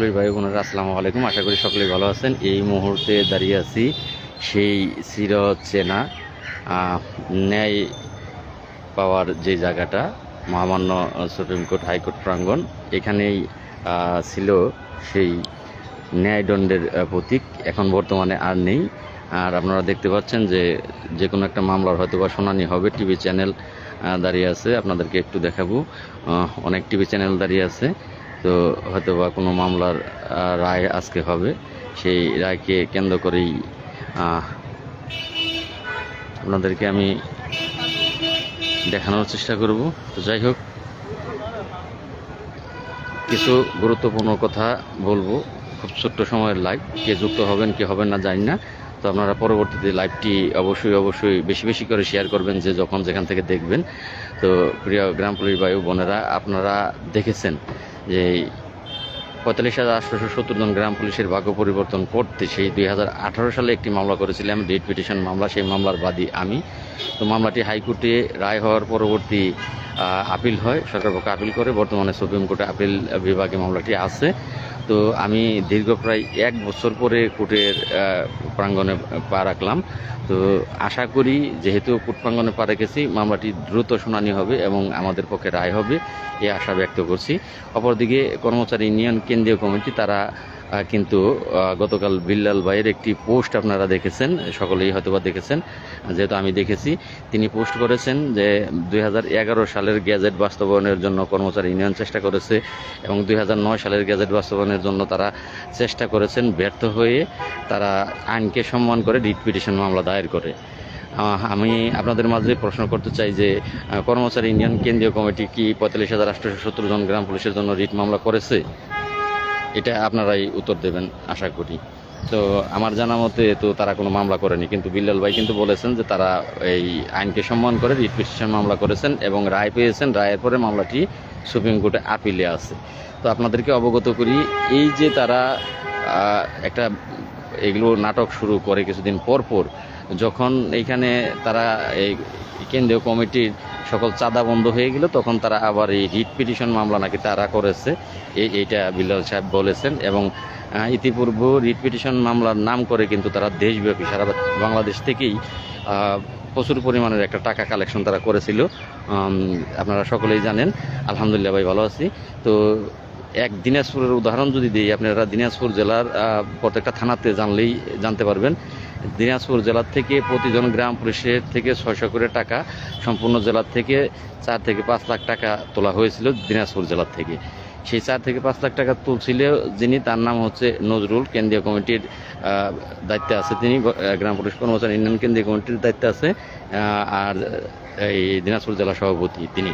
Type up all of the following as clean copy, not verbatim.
Police ভাই বোনেরা, আসসালামু আলাইকুম। আশা করি সকলেই ভালো আছেন। এই মুহূর্তে দাঁড়িয়ে আছি সেই চিরচেনা ন্যায় পাওয়ার যে জায়গাটা, মহামান্য সুপ্রিম কোর্ট হাইকোর্ট প্রাঙ্গণ। এখানেই ছিল সেই ন্যায়দণ্ডের প্রতীক, এখন বর্তমানে আর নেই। আর আপনারা দেখতে পাচ্ছেন যে যে কোনো একটা মামলার হয়তো বা শুনানি হবে। টিভি চ্যানেল দাঁড়িয়ে আছে, আপনাদেরকে একটু দেখাবো। অনেক টিভি চ্যানেল দাঁড়িয়ে আছে, তো হয়তো বা কোনো মামলার রায় আজকে হবে। সেই রায়কে কেন্দ্র করেই আপনাদেরকে আমি দেখানোর চেষ্টা করব। তো যাই হোক, কিছু গুরুত্বপূর্ণ কথা বলবো। খুব ছোট্ট সময়ের লাইভ, কে যুক্ত হবেন কে হবেন না জানি না। তো আপনারা পরবর্তীতে লাইভটি অবশ্যই বেশি বেশি করে শেয়ার করবেন, যে যখন যেখান থেকে দেখবেন। তো প্রিয় গ্রাম পুলিশ ভাই বোনেরা, আপনারা দেখেছেন যে 45,870 জন গ্রাম পুলিশের ভাগ্য পরিবর্তন করতে সেই 2018 সালে একটি মামলা করেছিলাম, রিট পিটিশন মামলা। সেই মামলার বাদী আমি। তো মামলাটি হাইকোর্টে রায় হওয়ার পরবর্তী আপিল হয়, সরকার পক্ষ আপিল করে। বর্তমানে সুপ্রিম কোর্টে আপিল বিভাগে মামলাটি আছে। তো আমি দীর্ঘ প্রায় 1 বছর পরে কোর্টের প্রাঙ্গণে পা রাখলাম। তো আশা করি, যেহেতু কোর্ট প্রাঙ্গণে পা রেখেছি, মামলাটি দ্রুত শুনানি হবে এবং আমাদের পক্ষে রায় হবে, এই আশা ব্যক্ত করছি। অপরদিকে কর্মচারী ইউনিয়ন কেন্দ্রীয় কমিটি তারা কিন্তু গতকাল বিল্লাল ভাইয়ের একটি পোস্ট আপনারা দেখেছেন, সকলেই হয়তোবা দেখেছেন, যেহেতু আমি দেখেছি। তিনি পোস্ট করেছেন যে 2011 সালের গ্যাজেট বাস্তবায়নের জন্য কর্মচারী ইউনিয়ন চেষ্টা করেছে এবং 2009 সালের গ্যাজেট বাস্তবায়নের জন্য তারা চেষ্টা করেছেন, ব্যর্থ হয়ে তারা আইনকে সম্মান করে রিট পিটিশন মামলা দায়ের করে। আমি আপনাদের মাঝে প্রশ্ন করতে চাই যে কর্মচারী ইউনিয়ন কেন্দ্রীয় কমিটি কি 45,870 জন গ্রাম পুলিশের জন্য রিট মামলা করেছে? এটা আপনারাই উত্তর দেবেন আশা করি। তো আমার জানা মতে তো তারা কোনো মামলা করেনি, কিন্তু বিল্লাল ভাই কিন্তু বলেছেন যে তারা এই আইনকে সম্মান করে রিট পিটিশন মামলা করেছেন এবং রায় পেয়েছেন। রায়ের পরে মামলাটি সুপ্রিম কোর্টে আপিলে আছে। তো আপনাদেরকে অবগত করি, এই যে তারা একটা এগুলো নাটক শুরু করে কিছুদিন পর যখন এইখানে তারা এই কেন্দ্রীয় কমিটির সকল চাঁদা বন্ধ হয়ে গেল, তখন তারা আবার এই রিট পিটিশন মামলা নাকি তারা করেছে, এইটা বিল্লাল সাহেব বলেছেন। এবং ইতিপূর্বে রিট পিটিশন মামলার নাম করে কিন্তু তারা দেশব্যাপী সারা বাংলাদেশ থেকেই প্রচুর পরিমাণের একটা টাকা কালেকশন তারা করেছিল। আপনারা সকলেই জানেন। আলহামদুলিল্লাহ ভাই, ভালো আছি। তো এক দিনাজপুরের উদাহরণ যদি দিই, আপনারা দিনাজপুর জেলার প্রত্যেকটা থানাতে জানতে পারবেন। দিনাজপুর জেলার থেকে প্রতিজন গ্রাম পুলিশের থেকে 600 করে টাকা, সম্পূর্ণ জেলার থেকে 4 থেকে 5 লাখ টাকা তোলা হয়েছিল দিনাজপুর জেলার থেকে। সেই 4 থেকে 5 লাখ টাকা তুলছিল যিনি, তার নাম হচ্ছে নজরুল, কেন্দ্রীয় কমিটির দায়িত্বে আছে তিনি, গ্রাম পুলিশ কর্মচারী ইউনিয়ন কেন্দ্রীয় কমিটির দায়িত্বে আছে। আর এই দিনাজপুর জেলা সভাপতি তিনি।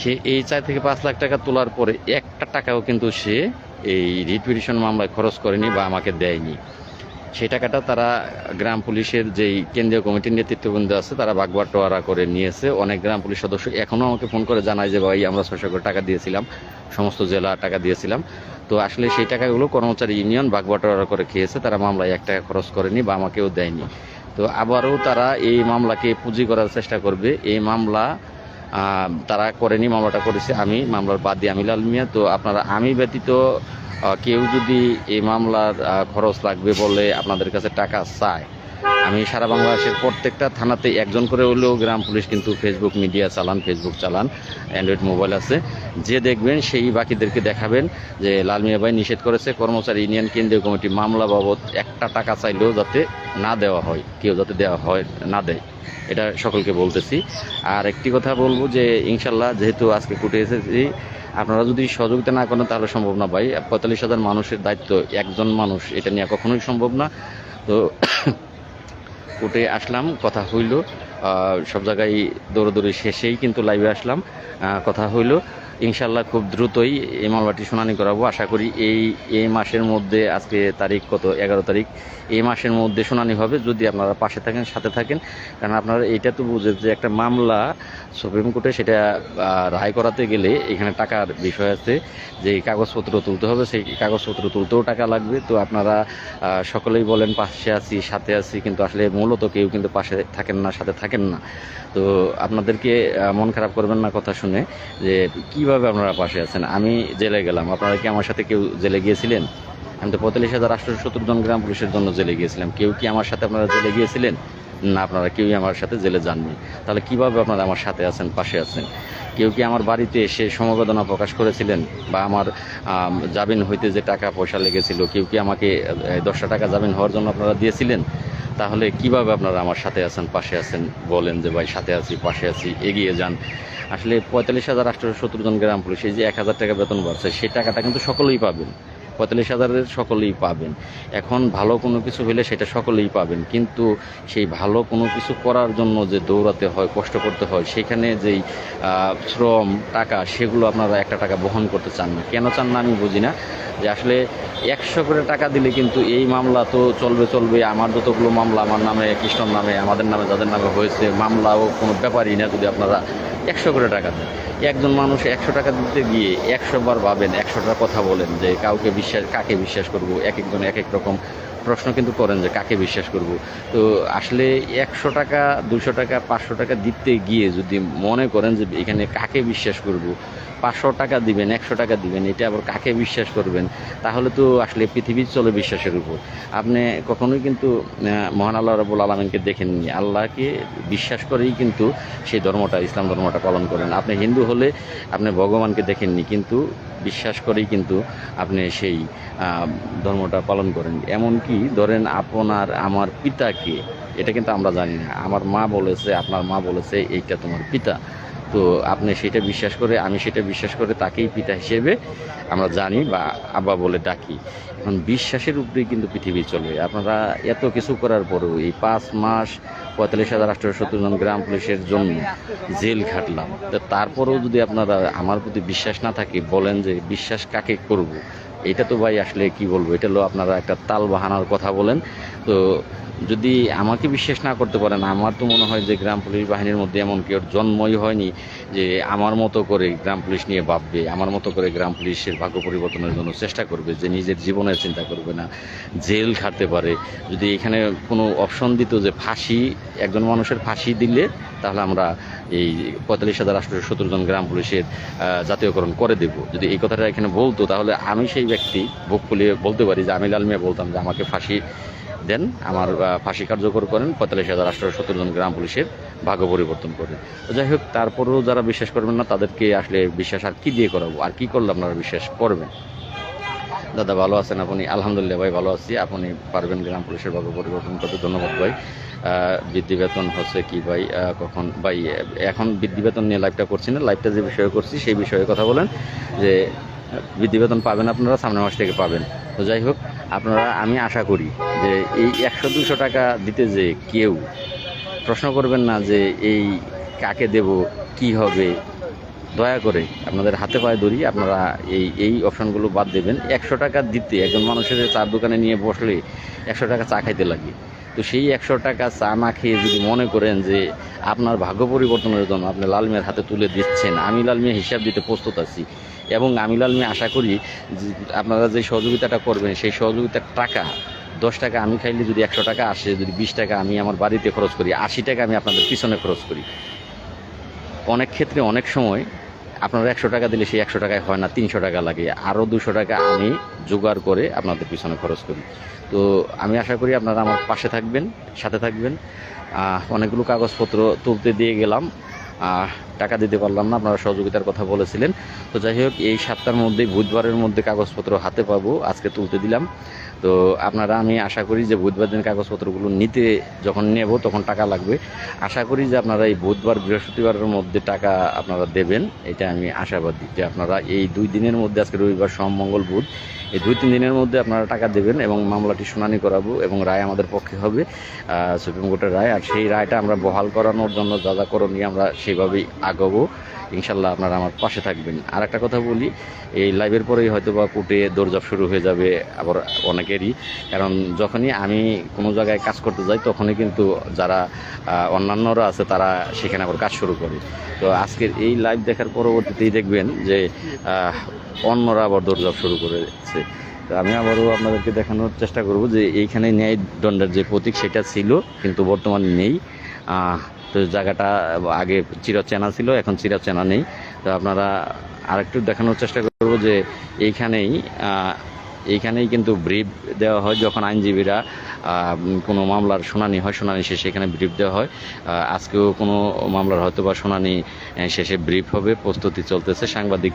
সে এই 4 থেকে 5 লাখ টাকা তোলার পরে একটা টাকাও কিন্তু সে এই রিট পিটিশন মামলায় খরচ করেনি বা আমাকে দেয়নি। সেই টাকাটা তারা গ্রাম পুলিশের যেই কেন্দ্রীয় কমিটির নেতৃত্ববৃন্দ আছে তারা ভাগবাটোয়ারা করে নিয়েছে। অনেক গ্রাম পুলিশ সদস্য এখনও আমাকে ফোন করে জানায় যে ভাই, আমরা 600 করে টাকা দিয়েছিলাম, সমস্ত জেলা টাকা দিয়েছিলাম। তো আসলে সেই টাকাগুলো কর্মচারী ইউনিয়ন ভাগবাটোয়ারা করে খেয়েছে, তারা মামলায় 1 টাকা খরচ করেনি বা আমাকেও দেয়নি। তো আবারও তারা এই মামলাকে পুঁজি করার চেষ্টা করবে। এই মামলা তারা করেনি, মামলাটা করেছে আমি, মামলার বাদী আমি লাল মিয়া। তো আপনারা আমি ব্যতীত কেউ যদি এই মামলার খরচ লাগবে বলে আপনাদের কাছে টাকা চায়, আমি সারা বাংলাদেশের প্রত্যেকটা থানাতে একজন করে হলেও গ্রাম পুলিশ কিন্তু ফেসবুক চালান, অ্যান্ড্রয়েড মোবাইল আছে, যে দেখবেন সেই বাকিদেরকে দেখাবেন যে লাল মিয়া ভাই নিষেধ করেছে কর্মচারী ইউনিয়ন কেন্দ্রীয় কমিটি মামলা বাবদ 1টা টাকা চাইলেও যাতে না দেওয়া হয়, কেউ যাতে দেওয়া হয় না দেয়, এটা সকলকে বলতেছি। আর একটি কথা বলবো যে ইনশাল্লাহ, যেহেতু আজকে কোর্টে এসেছি, আপনারা যদি সহযোগিতা না করেন তাহলে সম্ভব না ভাই। 45,000 মানুষের দায়িত্ব একজন মানুষ, এটা নিয়ে কখনোই সম্ভব না। তো কোর্টে আসলাম, কথা হইল, সব জায়গায় দৌড়দৌড়ি শেষেই কিন্তু লাইভে আসলাম, কথা হইল। ইনশাল্লাহ খুব দ্রুতই এই মামলাটি শুনানি করাবো। আশা করি এই মাসের মধ্যে, আজকে তারিখ কত, 11 তারিখ, এই মাসের মধ্যে শুনানি হবে, যদি আপনারা পাশে থাকেন, সাথে থাকেন। কারণ আপনারা এইটা তো বুঝেন যে একটা মামলা সুপ্রিম কোর্টে, সেটা রায় করাতে গেলে এখানে টাকার বিষয় আছে, যে কাগজপত্র তুলতে হবে, সেই কাগজপত্র তুলতেও টাকা লাগবে। তো আপনারা সকলেই বলেন পাশে আছি, সাথে আছি, কিন্তু আসলে মূলত কেউ কিন্তু পাশে থাকেন না, সাথে থাকেন না। তো আপনাদেরকে মন খারাপ করবেন না কথা শুনে, যে কি কিভাবে আপনারা পাশে আছেন? আমি জেলে গেলাম, আপনারা কি আমার সাথে কেউ জেলে গিয়েছিলেন? আমি তো ৪৫,৮৭০ জন গ্রাম পুলিশের জন্য জেলে গিয়েছিলাম। কেউ কি আমার সাথে আপনারা জেলে গিয়েছিলেন? না, আপনারা কেউই আমার সাথে জেলে যাননি। তাহলে কিভাবে আপনারা আমার সাথে আছেন, পাশে আছেন? কেউ কি আমার বাড়িতে এসে সমবেদনা প্রকাশ করেছিলেন? বা আমার জামিন হইতে যে টাকা পয়সা লেগেছিল, কেউ কি আমাকে ১০টা টাকা জামিন হওয়ার জন্য আপনারা দিয়েছিলেন? তাহলে কিভাবে আপনারা আমার সাথে আছেন, পাশে আছেন? বলেন যে ভাই সাথে আছি, পাশে আছি, এগিয়ে যান। আসলে ৪৫,৮৭০ জন গ্রাম পুলিশ, এই যে ১,০০০ টাকা বেতন বাড়ছে, সেই টাকাটা কিন্তু সকলেই পাবেন। ৪৫,০০০-এর সকলেই পাবেন। এখন ভালো কোনো কিছু হলে সেটা সকলেই পাবেন, কিন্তু সেই ভালো কোনো কিছু করার জন্য যে দৌড়াতে হয়, কষ্ট করতে হয়, সেখানে যেই শ্রম, টাকা, সেগুলো আপনারা একটা টাকা বহন করতে চান না। কেন চান না আমি বুঝি না। যে আসলে ১০০ করে টাকা দিলে কিন্তু এই মামলা তো চলবে। আমার যতগুলো মামলা আমার নামে, কৃষ্ণর নামে, আমাদের নামে, যাদের নামে হয়েছে, মামলাও কোনো ব্যাপারই না যদি আপনারা ১০০ করে টাকা দেন। একজন মানুষ ১০০ টাকা দিতে গিয়ে ১০০ বার ভাবেন, ১০০টা কথা বলেন যে কাকে বিশ্বাস করব। একজন এক এক রকম প্রশ্ন কিন্তু করেন যে কাকে বিশ্বাস করব। তো আসলে ১০০ টাকা, ২০০ টাকা, ৫০০ টাকা দিতে গিয়ে যদি মনে করেন যে এখানে কাকে বিশ্বাস করব, ৫০০ টাকা দিবেন, ১০০ টাকা দিবেন, এটা আবার কাকে বিশ্বাস করবেন, তাহলে তো আসলে পৃথিবী চলে বিশ্বাসের উপর। আপনি কখনোই কিন্তু মহান আল্লাহ রাব্বুল আলামিনকে দেখেননি। আল্লাহকে বিশ্বাস করেই কিন্তু সেই ধর্মটা, ইসলাম ধর্মটা পালন করেন। আপনি হিন্দু হলে আপনি ভগবানকে দেখেননি, কিন্তু বিশ্বাস করেই কিন্তু আপনি সেই ধর্মটা পালন করেন। এমনকি ধরেন আপনার আমার পিতাকে, এটা কিন্তু আমরা জানি না, আমার মা বলেছে, আপনার মা বলেছে এইটা তোমার পিতা, তো আপনি সেটা বিশ্বাস করে, আমি সেটা বিশ্বাস করে তাকেই পিতা হিসেবে আমরা জানি বা আব্বা বলে ডাকি। এখন বিশ্বাসের উপরেই কিন্তু পৃথিবী চলে। আপনারা এত কিছু করার পরেও এই ৫ মাস ৪৫,৮৭০ জন গ্রাম পুলিশের জন্য জেল খাটলাম, তো তারপরেও যদি আপনারা আমার প্রতি বিশ্বাস না থাকে, বলেন যে বিশ্বাস কাকে করব? এটা তো ভাই আসলে কি বলবো, এটা হলো আপনারা একটা তাল বাহানার কথা বলেন। তো যদি আমাকে বিশ্বাস না করতে পারেন, আমার তো মনে হয় যে গ্রাম পুলিশ বাহিনীর মধ্যে এমন কেউ জন্মই হয়নি যে আমার মতো করে গ্রাম পুলিশ নিয়ে ভাববে, আমার মতো করে গ্রাম পুলিশের ভাগ্য পরিবর্তনের জন্য চেষ্টা করবে, যে নিজের জীবনের চিন্তা করবে না, জেল খাটতে পারে। যদি এখানে কোনো অপশন দিত যে ফাঁসি, একজন মানুষের ফাঁসি দিলে তাহলে আমরা এই ৪৫,৮৭০ জন গ্রাম পুলিশের জাতীয়করণ করে দেব, যদি এই কথাটা এখানে বলতো, তাহলে আমি সেই ব্যক্তি বুক ফুলিয়ে বলতে পারি যে আমি লাল মিয়া বলতাম যে আমাকে ফাঁসি দেন, আমার ফাঁসি কার্যকর করেন, ৪৫,৮৭০ জন গ্রাম পুলিশের ভাগ্য পরিবর্তন করে। তো যাই হোক, তারপরেও যারা বিশ্বাস করবেন না তাদেরকে আসলে বিশ্বাস আর কি দিয়ে করাবো, আর কি করলে আপনারা বিশ্বাস করবেন? দাদা ভালো আছেন আপনি? আলহামদুলিল্লাহ ভাই ভালো আছি। আপনি পারবেন গ্রাম পুলিশের ভাগ্য পরিবর্তন করতে? ধন্যবাদ ভাই। বৃদ্ধি বেতন হচ্ছে কি ভাই, কখন ভাই? এখন বৃদ্ধি বেতন নিয়ে লাইভটা করছি না, লাইভটা যে বিষয়ে করছি সেই বিষয়ে কথা বলেন যে বৃদ্ধি বেতন পাবেন আপনারা, সামনের মাস থেকে পাবেন। তো যাই হোক, আপনারা, আমি আশা করি যে এই ১০০-২০০ টাকা দিতে যে কেউ প্রশ্ন করবেন না যে এই কাকে দেব, কি হবে। দয়া করে আপনাদের হাতে পায়ে ধরি, আপনারা এই অপশানগুলো বাদ দেবেন। ১০০ টাকা দিতে একজন মানুষের চার দোকানে নিয়ে বসলে ১০০ টাকা চা খাইতে লাগে। তো সেই ১০০ টাকা চা না খেয়ে যদি মনে করেন যে আপনার ভাগ্য পরিবর্তনের জন্য আপনি লাল মিয়ার হাতে তুলে দিচ্ছেন, আমি লাল মিয়া হিসাব দিতে প্রস্তুত আছি। এবং আমি লাল মিয়া আশা করি যে আপনারা যে সহযোগিতাটা করবেন, সেই সহযোগিতার টাকা ১০ টাকা আমি খাইলে যদি ১০০ টাকা আসে, যদি ২০ টাকা আমি আমার বাড়িতে খরচ করি, ৮০ টাকা আমি আপনাদের পিছনে খরচ করি। অনেক ক্ষেত্রে অনেক সময় আপনারা ১০০ টাকা দিলে সেই ১০০ টাকায় হয় না, ৩০০ টাকা লাগে, আরও ২০০ টাকা আমি জোগাড় করে আপনাদের পিছনে খরচ করি। তো আমি আশা করি আপনারা আমার পাশে থাকবেন, সাথে থাকবেন। অনেকগুলো কাগজপত্র তুলতে দিয়ে গেলাম, টাকা দিতে পারলাম না, আপনারা সহযোগিতার কথা বলেছিলেন। তো যাই হোক, এই ৭টার মধ্যেই, বুধবারের মধ্যে কাগজপত্র হাতে পাবো, আজকে তুলতে দিলাম। তো আপনারা, আমি আশা করি যে বুধবার দিন কাগজপত্রগুলো নিতে যখন নেব তখন টাকা লাগবে। আশা করি যে আপনারা এই বুধবার বৃহস্পতিবারের মধ্যে টাকা আপনারা দেবেন, এটা আমি আশাবাদী যে আপনারা এই ২ দিনের মধ্যে, আজকে রবিবার, সোম, মঙ্গল, বুধ, এই ২-৩ দিনের মধ্যে আপনারা টাকা দেবেন এবং মামলাটি শুনানি করাবো এবং রায় আমাদের পক্ষে হবে, সুপ্রিম কোর্টের রায়। আর সেই রায়টা আমরা বহাল করানোর জন্য যা যা করণীয় আমরা সেইভাবেই আগাবো। ইনশাল্লাহ আপনারা আমার পাশে থাকবেন। আর একটা কথা বলি, এই লাইভের পরেই হয়তো বা কোর্টে দৌড়ঝাঁপ শুরু হয়ে যাবে আবার অনেকেরই, কারণ যখনই আমি কোনো জায়গায় কাজ করতে যাই তখনই কিন্তু যারা অন্যান্যরা আছে তারা সেখানে আবার কাজ শুরু করে। তো আজকের এই লাইভ দেখার পরবর্তীতেই দেখবেন যে অন্যরা আবার দৌড়ঝাঁপ শুরু করেছে। তো আমি আবারও আপনাদেরকে দেখানোর চেষ্টা করব যে এইখানে ন্যায় দণ্ডের যে প্রতীক সেটা ছিল, কিন্তু বর্তমানে নেই। তো জায়গাটা আগে চিরচেনা ছিল, এখন চিরচেনা নেই। তো আপনারা আরেকটু দেখানোর চেষ্টা করব যে এইখানেই এইখানেই কিন্তু ব্রিফ দেওয়া হয় যখন আইনজীবীরা কোনো মামলার শুনানি হয়, শুনানি শেষে এখানে ব্রিফ দেওয়া হয়। আজকেও কোনো মামলার হয়তো বা শুনানি শেষে ব্রিফ হবে, প্রস্তুতি চলতেছে, সাংবাদিক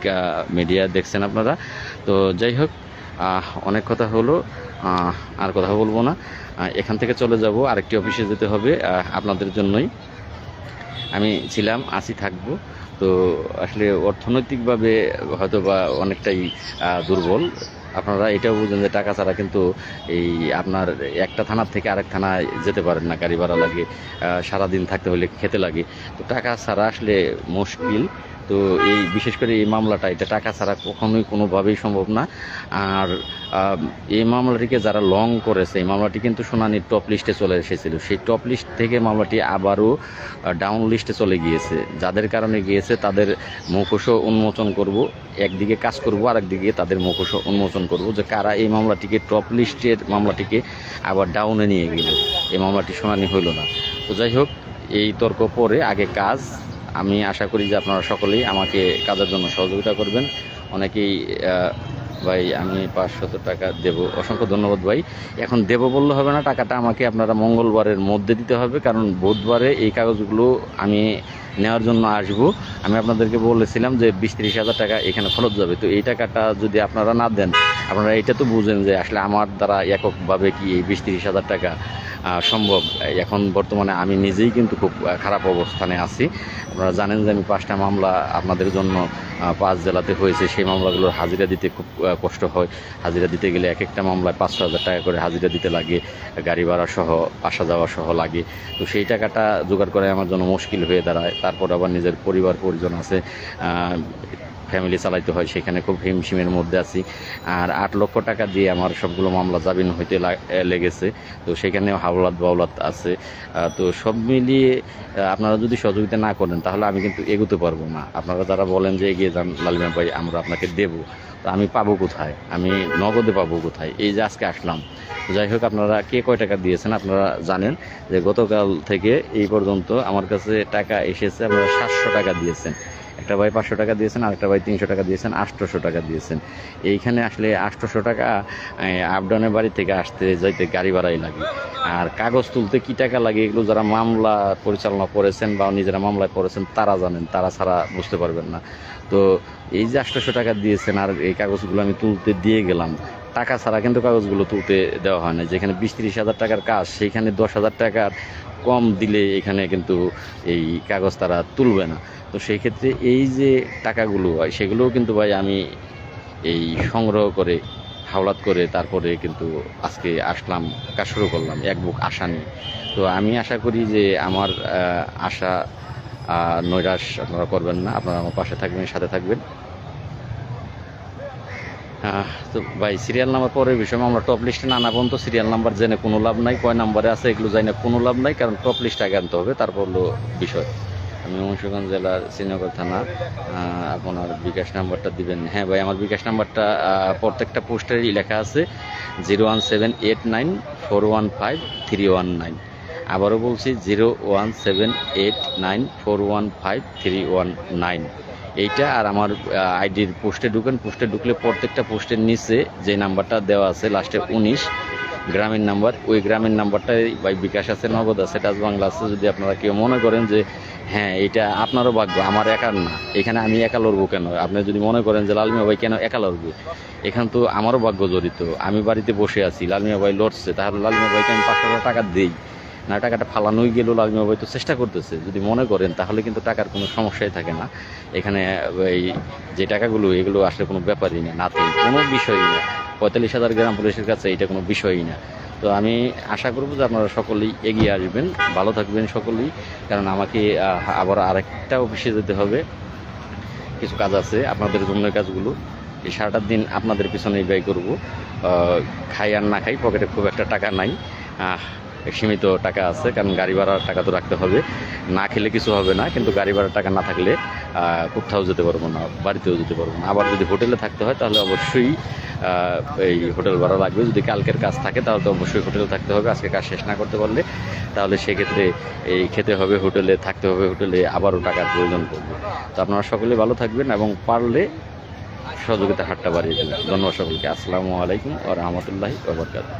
মিডিয়া দেখছেন আপনারা। তো যাই হোক, অনেক কথা হলো, আর কথা বলবো না। এখান থেকে চলে যাব, আরেকটি অফিসে যেতে হবে আপনাদের জন্যই। আমি ছিলাম, আছি, থাকবো। তো আসলে অর্থনৈতিকভাবে হয়তো বা অনেকটাই দুর্বল। আপনারা এটাও বুঝেন যে টাকা ছাড়া কিন্তু এই আপনার একটা থানার থেকে আরেক থানায় যেতে পারেন না, গাড়ি ভাড়া লাগে, সারাদিন থাকতে হলে খেতে লাগে। তো টাকা ছাড়া আসলে মুশকিল। তো এই বিশেষ করে এই মামলাটা, এটা টাকা ছাড়া কখনোই কোনোভাবেই সম্ভব না। আর এই মামলাটিকে যারা লং করেছে, এই মামলাটি কিন্তু শুনানির টপ লিস্টে চলে এসেছিল। সেই টপ লিস্ট থেকে মামলাটি আবারও ডাউন লিস্টে চলে গিয়েছে। যাদের কারণে গিয়েছে তাদের মুখোশও উন্মোচন করব, একদিকে কাজ করব, আরেকদিকে তাদের মুখোশও উন্মোচন করব যে কারা এই মামলাটিকে, টপ লিস্টের মামলাটিকে আবার ডাউনে নিয়ে গেল, এই মামলাটি শুনানি হইল না। তো যাই হোক, এই তর্ক পরে আগে কাজ। আমি আশা করি যে আপনারা সকলেই আমাকে কাজের জন্য সহযোগিতা করবেন। অনেকেই ভাই আমি 500 টাকা দেব, অসংখ্য ধন্যবাদ ভাই। এখন দেব বললে হবে না, টাকাটা আমাকে আপনারা মঙ্গলবারের মধ্যে দিতে হবে, কারণ বুধবারে এই কাগজগুলো আমি নেওয়ার জন্য আসবো। আমি আপনাদেরকে বলেছিলাম যে 20-30 হাজার টাকা এখানে খরচ যাবে। তো এই টাকাটা যদি আপনারা না দেন, আপনারা এটা তো বুঝেন যে আসলে আমার দ্বারা এককভাবে কি এই 20-30 হাজার টাকা সম্ভব। এখন বর্তমানে আমি নিজেই কিন্তু খুব খারাপ অবস্থানে আছি। আপনারা জানেন যে আমি 5টা মামলা আপনাদের জন্য 5 জেলাতে হয়েছে। সেই মামলাগুলোর হাজিরা দিতে খুব কষ্ট হয়। হাজিরা দিতে গেলে এক একটা মামলায় 500 হাজার টাকা করে হাজিরা দিতে লাগে, গাড়ি ভাড়া সহ, আসা যাওয়া সহ লাগে। তো সেই টাকাটা জোগাড় করে আমার জন্য মুশকিল হয়ে দাঁড়ায়। তারপর আবার নিজের পরিবার পরিজন আছে, ফ্যামিলি চালাইতে হয়, সেখানে খুব হিমশিমের মধ্যে আছি। আর 8 লক্ষ টাকা দিয়ে আমার সবগুলো মামলা জামিন হইতে লেগেছে। তো সেখানেও হাওলাত বাওলাত আছে। তো সব মিলিয়ে আপনারা যদি সহযোগিতা না করেন তাহলে আমি কিন্তু এগোতে পারবো না। আপনারা যারা বলেন যে এগিয়ে যান লালমিয়া ভাই, আমরা আপনাকে দেবো, তো আমি পাবো কোথায়? আমি নগদে পাবো কোথায়? এই যে আজকে আসলাম। যাই হোক, আপনারা কে কয় টাকা দিয়েছেন আপনারা জানেন যে গতকাল থেকে এই পর্যন্ত আমার কাছে টাকা এসেছে, আপনারা 700 টাকা দিয়েছেন। একটা ভাই 500 টাকা দিয়েছেন, আরেকটা ভাই 300 টাকা দিয়েছেন, 800 টাকা দিয়েছেন। এইখানে আসলে 800 টাকা আপডাউনের বাড়ি থেকে আসতে যাইতে গাড়ি ভাড়াই লাগে। আর কাগজ তুলতে কী টাকা লাগে এগুলো যারা মামলা পরিচালনা করেছেন বা নিজেরা মামলায় পড়েছেন তারা জানেন, তারা ছাড়া বুঝতে পারবেন না। তো এই যে 800 টাকা দিয়েছেন আর এই কাগজগুলো আমি তুলতে দিয়ে গেলাম, টাকা ছাড়া কিন্তু কাগজগুলো তুলতে দেওয়া হয় না। যেখানে 20-30 হাজার টাকার কাজ, সেইখানে 10 হাজার টাকার কম দিলে এখানে কিন্তু এই কাগজ তারা তুলবে না। তো সেই ক্ষেত্রে এই যে টাকাগুলো হয় সেগুলোও কিন্তু ভাই আমি এই সংগ্রহ করে হাওলাত করে তারপরে কিন্তু আজকে আসলাম, কাজ শুরু করলাম এক বুক আশা নিয়ে। তো আমি আশা করি যে আমার আশা নৈরাশ আপনারা করবেন না, আপনারা আমার পাশে থাকবেন, সাথে থাকবেন। তো ভাই সিরিয়াল নাম্বার পরের বিষয়, আমরা টপ লিস্টে না আনা পর্যন্ত সিরিয়াল নাম্বার জেনে কোনো লাভ নাই, কয় নাম্বারে আছে এগুলো জানি না কোনো লাভ নাই, কারণ টপ লিস্ট আগে আনতে হবে, তারপর হলো বিষয়। আমি মুন্সিগঞ্জ জেলার শ্রীনগর থানা। আপনার বিকাশ নাম্বারটা দিবেন? হ্যাঁ ভাই, আমার বিকাশ নাম্বারটা প্রত্যেকটা পোস্টারেই লেখা আছে 01789415319। আবারও বলছি 01789415319। এইটা আর আমার আইডির পোস্টে ঢুকেন, পোস্টে ঢুকলে প্রত্যেকটা পোস্টের নিচে যে নাম্বারটা দেওয়া আছে লাস্টে 19 গ্রামীণ নাম্বার, ওই গ্রামীণ নাম্বারটাই ভাই বিকাশ আছে, নগদ আছে, টাচ বাংলা আছে। যদি আপনারা কেউ মনে করেন যে হ্যাঁ এটা আপনারও ভাগ্য, আমার একার না, এখানে আমি একা লড়বো কেন, আপনি যদি মনে করেন যে লালমিয়া ভাই কেন একা লড়বে, এখানে তো আমারও ভাগ্য জড়িত। আমি বাড়িতে বসে আছি, লালমিয়া ভাই লড়ছে, তাহলে লালমিয়া ভাইকে আমি 500 টাকা দিই না, টাকাটা ফালানোই গেল, লালমিয়া ভাই তো চেষ্টা করতেছে। যদি মনে করেন তাহলে কিন্তু টাকার কোনো সমস্যাই থাকে না এখানে। এই যে টাকাগুলো এগুলো আসলে কোনো ব্যাপারই না, নাতে কোনো বিষয়ই না। 45,000 গ্রাম পুলিশের কাছে এটা কোনো বিষয়ই না। তো আমি আশা করব যে আপনারা সকলেই এগিয়ে আসবেন, ভালো থাকবেন সকলেই, কারণ আমাকে আবার আরেকটা অফিসে যেতে হবে, কিছু কাজ আছে আপনাদের জন্য। কাজগুলো এই সারাটা দিন আপনাদের পিছনেই ব্যয় করব, খাই আর না খাই, পকেটে খুব একটা টাকা নাই। সীমিত টাকা আছে, কারণ গাড়ি ভাড়ার টাকা তো রাখতে হবে, না খেলে কিছু হবে না, কিন্তু গাড়ি ভাড়ার টাকা না থাকলে কোথাও যেতে পারবো না, বাড়িতেও যেতে পারবো না। আবার যদি হোটেলে থাকতে হয় তাহলে অবশ্যই এই হোটেল ভাড়া লাগবে। যদি কালকের কাজ থাকে তাহলে তো অবশ্যই হোটেলে থাকতে হবে, আজকে কাজ শেষ না করতে পারলে তাহলে সেক্ষেত্রে এই খেতে হবে হোটেলে, থাকতে হবে হোটেলে, আবারও টাকার প্রয়োজন পড়বে। তো আপনারা সকলে ভালো থাকবেন এবং পারলে সহযোগিতা হাতটা বাড়িয়ে দেবেন। ধন্যবাদ সকলকে। আসসালামু আলাইকুম ওয়া রাহমাতুল্লাহি ওয়া বারাকাতুহু।